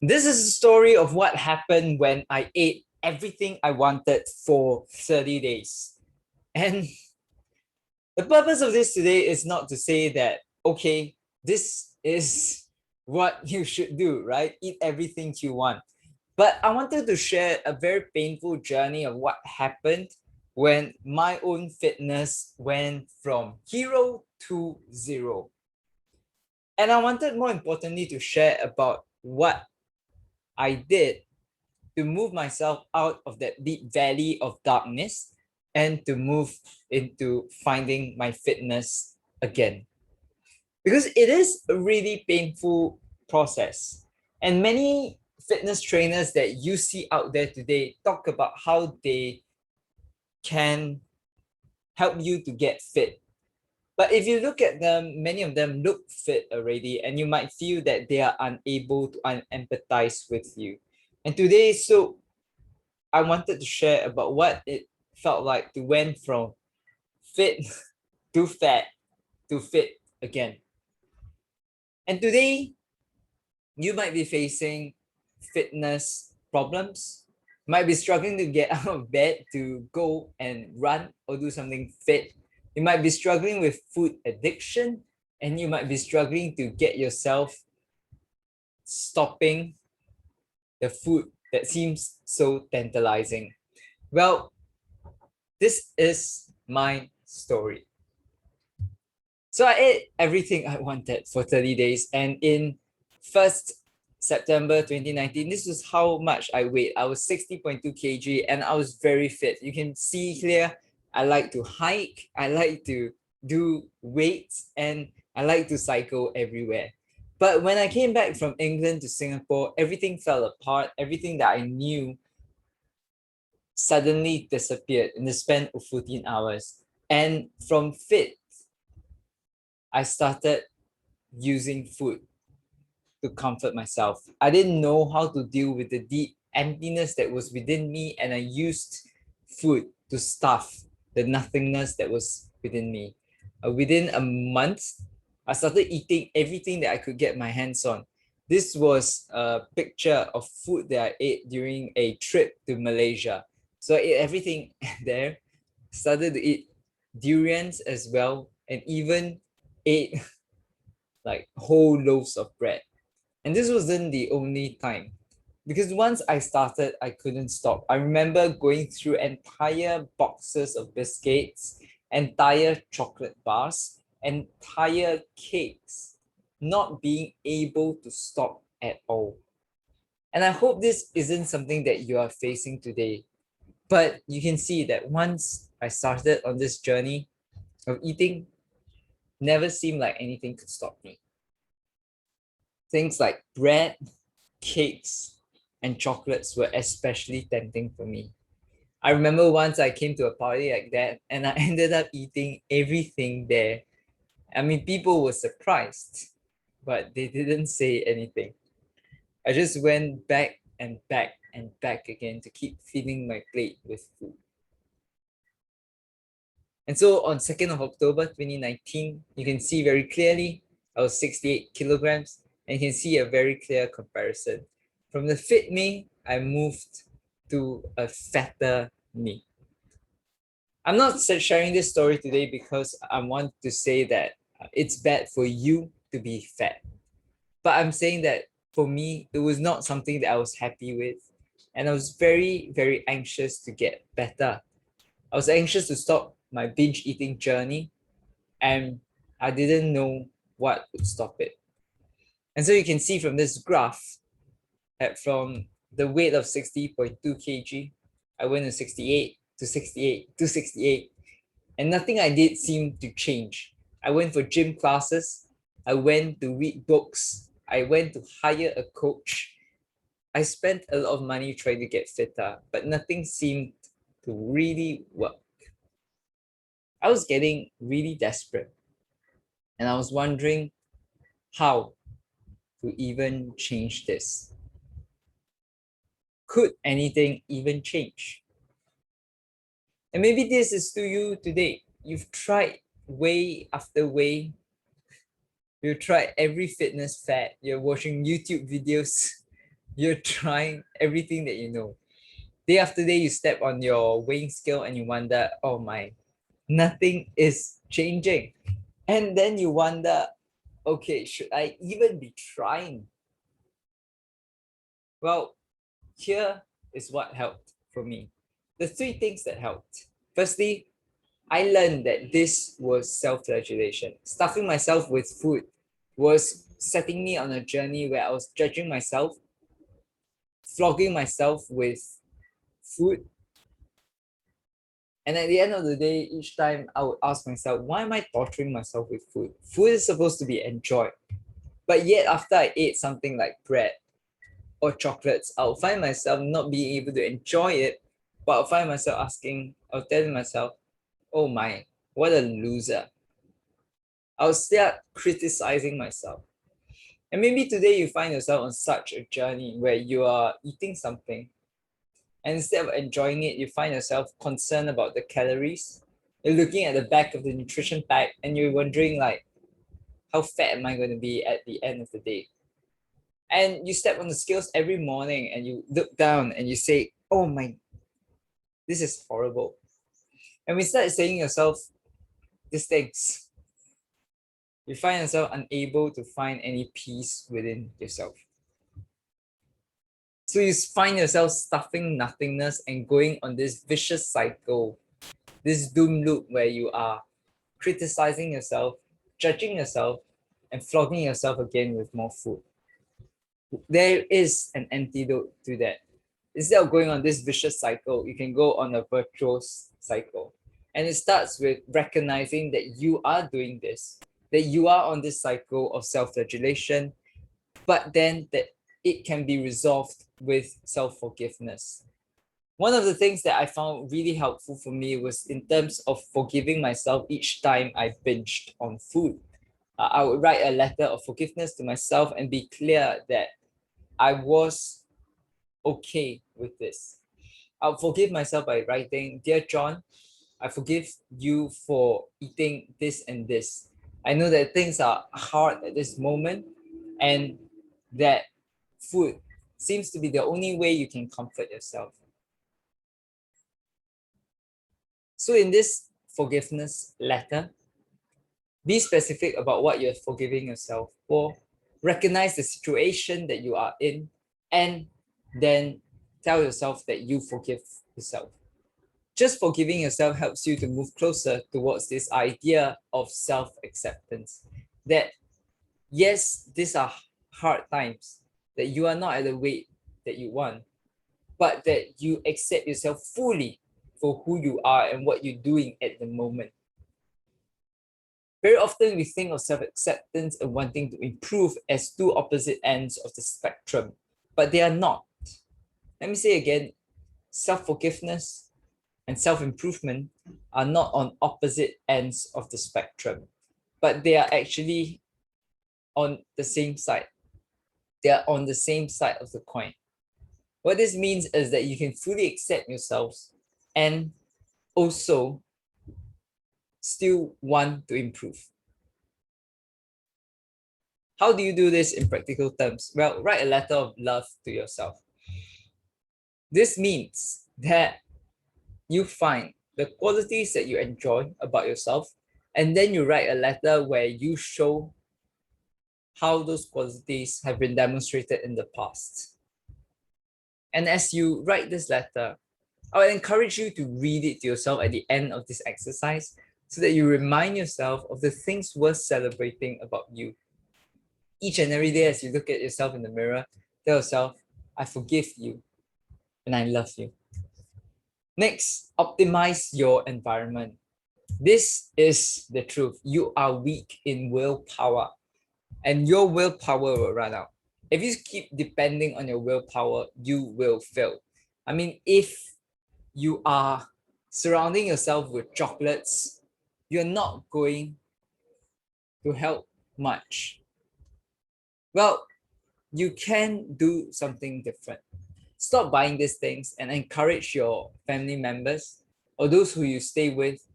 This is a story of what happened when I ate everything I wanted for 30 days. And the purpose of this today is not to say that, okay, this is what you should do, right? Eat everything you want. But I wanted to share a very painful journey of what happened when my own fitness went from hero to zero. And I wanted more importantly to share about what I did to move myself out of that deep valley of darkness and to move into finding my fitness again. Because it is a really painful process. And many fitness trainers that you see out there today talk about how they can help you to get fit. But if you look at them, many of them look fit already, and you might feel that they are unable to empathize with you. And today, so I wanted to share about what it felt like to went from fit to fat to fit again. And today, you might be facing fitness problems, might be struggling to get out of bed to go and run or do something fit. You might be struggling with food addiction, and you might be struggling to get yourself stopping the food that seems so tantalizing. Well, this is my story. So I ate everything I wanted for 30 days. And in 1st September 2019, this was how much I weighed. I was 60.2 kg and I was very fit. You can see here, I like to hike, I like to do weights, and I like to cycle everywhere. But when I came back from England to Singapore, everything fell apart. Everything that I knew suddenly disappeared in the span of 14 hours. And from fit, I started using food to comfort myself. I didn't know how to deal with the deep emptiness that was within me, and I used food to stuff the nothingness that was within me. Within a month, I started eating everything that I could get my hands on. This was a picture of food that I ate during a trip to Malaysia. So I ate everything there, started to eat durians as well, and even ate like whole loaves of bread. And this wasn't the only time, because once I started, I couldn't stop. I remember going through entire boxes of biscuits, entire chocolate bars, entire cakes, not being able to stop at all. And I hope this isn't something that you are facing today. But you can see that once I started on this journey of eating, never seemed like anything could stop me. Things like bread, cakes, and chocolates were especially tempting for me. I remember once I came to a party like that and I ended up eating everything there. I mean, people were surprised, but they didn't say anything. I just went back and back and back again to keep filling my plate with food. And so on 2nd of October 2019, you can see very clearly I was 68 kilograms, and you can see a very clear comparison. From the fit me, I moved to a fatter me. I'm not sharing this story today because I want to say that it's bad for you to be fat. But I'm saying that for me, it was not something that I was happy with. And I was very, very anxious to get better. I was anxious to stop my binge eating journey, and I didn't know what would stop it. And so you can see from this graph that from the weight of 60.2 kg, I went to 68 to 68 to 68, and nothing I did seemed to change. I went for gym classes, I went to read books, I went to hire a coach. I spent a lot of money trying to get fitter, but nothing seemed to really work. I was getting really desperate, and I was wondering how to even change this. Could anything even change? And maybe this is to you today. You've tried way after way. You've tried every fitness fad. You're watching YouTube videos. You're trying everything that you know. Day after day, you step on your weighing scale and you wonder, oh my, nothing is changing. And then you wonder, okay, should I even be trying? Well, here is what helped for me. The three things that helped. Firstly, I learned that this was self-flagellation. Stuffing myself with food was setting me on a journey where I was judging myself, flogging myself with food. And at the end of the day, each time I would ask myself, why am I torturing myself with food? Food is supposed to be enjoyed. But yet, after I ate something like bread or chocolates, I'll find myself not being able to enjoy it, but I'll find myself asking, or telling myself, oh my, what a loser. I'll start criticizing myself. And maybe today you find yourself on such a journey where you are eating something, and instead of enjoying it, you find yourself concerned about the calories. You're looking at the back of the nutrition pack and you're wondering, like, how fat am I going to be at the end of the day? And you step on the scales every morning and you look down and you say, oh my, this is horrible. And we start saying yourself these things, you find yourself unable to find any peace within yourself. So you find yourself stuffing nothingness and going on this vicious cycle, this doom loop where you are criticizing yourself, judging yourself, and flogging yourself again with more food. There is an antidote to that. Instead of going on this vicious cycle, you can go on a virtuous cycle. And it starts with recognizing that you are doing this, that you are on this cycle of self-flagellation, but then that it can be resolved with self-forgiveness. One of the things that I found really helpful for me was in terms of forgiving myself each time I binged on food. I would write a letter of forgiveness to myself and be clear that I was okay with this. I'll forgive myself by writing, Dear John, I forgive you for eating this and this. I know that things are hard at this moment and that food seems to be the only way you can comfort yourself. So in this forgiveness letter, be specific about what you're forgiving yourself for, recognize the situation that you are in, and then tell yourself that you forgive yourself. Just forgiving yourself helps you to move closer towards this idea of self-acceptance. That yes, these are hard times, that you are not at the weight that you want, but that you accept yourself fully for who you are and what you're doing at the moment. Very often we think of self-acceptance and wanting to improve as two opposite ends of the spectrum, but they are not. Let me say again, self-forgiveness and self-improvement are not on opposite ends of the spectrum, but they are actually on the same side. They are on the same side of the coin. What this means is that you can fully accept yourselves and also still want to improve. How do you do this in practical terms? Well, write a letter of love to yourself. This means that you find the qualities that you enjoy about yourself, and then you write a letter where you show how those qualities have been demonstrated in the past. And as you write this letter, I would encourage you to read it to yourself at the end of this exercise so that you remind yourself of the things worth celebrating about you. Each and every day as you look at yourself in the mirror, tell yourself, I forgive you and I love you. Next, optimize your environment. This is the truth. You are weak in willpower and your willpower will run out. If you keep depending on your willpower, you will fail. I mean, if you are surrounding yourself with chocolates, you're not going to help much. Well, you can do something different. Stop buying these things and encourage your family members or those who you stay with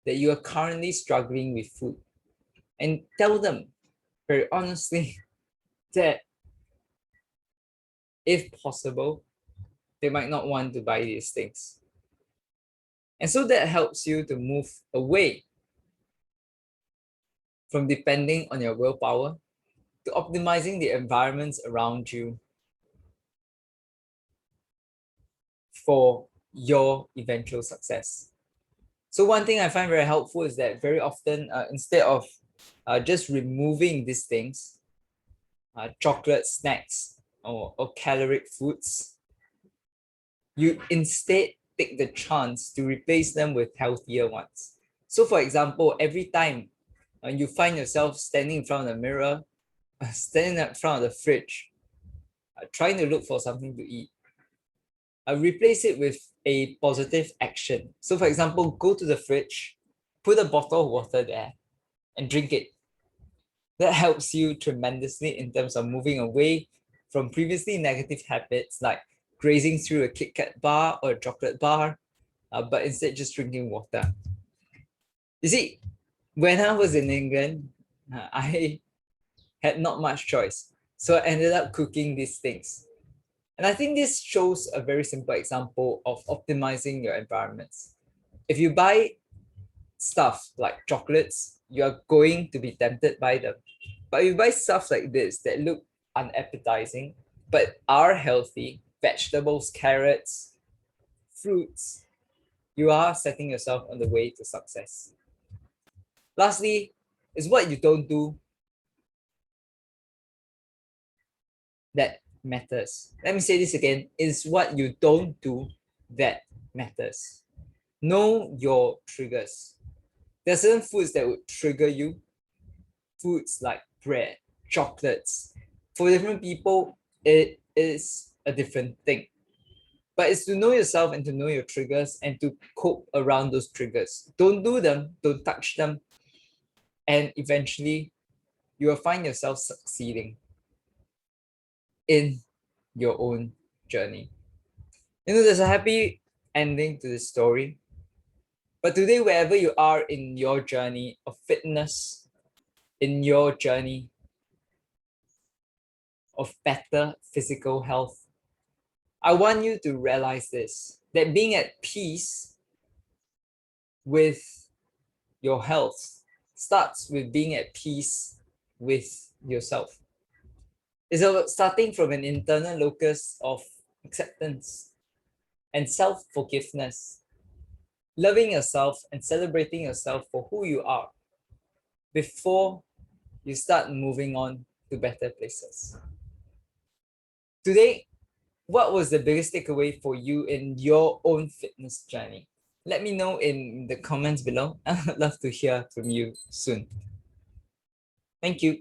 that you are currently struggling with food. And tell them very honestly that if possible, they might not want to buy these things. And so that helps you to move away from depending on your willpower to optimizing the environments around you for your eventual success. So one thing I find very helpful is that very often, instead of just removing these things, chocolate, snacks, or caloric foods, you instead take the chance to replace them with healthier ones. So for example, every time you find yourself standing in front of the mirror, standing in front of the fridge, trying to look for something to eat, replace it with a positive action. So for example, go to the fridge, put a bottle of water there and drink it. That helps you tremendously in terms of moving away from previously negative habits like grazing through a Kit Kat bar or a chocolate bar, but instead just drinking water. You see, when I was in England, I had not much choice. So I ended up cooking these things. And I think this shows a very simple example of optimizing your environments. If you buy stuff like chocolates, you are going to be tempted by them. But if you buy stuff like this that look unappetizing, but are healthy, vegetables, carrots, fruits, you are setting yourself on the way to success. Lastly, is what you don't do that matters. Let me say this again, is what you don't do that matters. Know your triggers. There are certain foods that would trigger you. Foods like bread, chocolates. For different people, it is a different thing. But it's to know yourself and to know your triggers and to cope around those triggers. Don't do them, don't touch them. And eventually, you will find yourself succeeding in your own journey. You know, there's a happy ending to this story. But today, wherever you are in your journey of fitness, in your journey of better physical health, I want you to realize this, that being at peace with your health starts with being at peace with yourself. It's about starting from an internal locus of acceptance and self-forgiveness, loving yourself and celebrating yourself for who you are before you start moving on to better places. Today, what was the biggest takeaway for you in your own fitness journey? Let me know in the comments below. I'd love to hear from you soon. Thank you.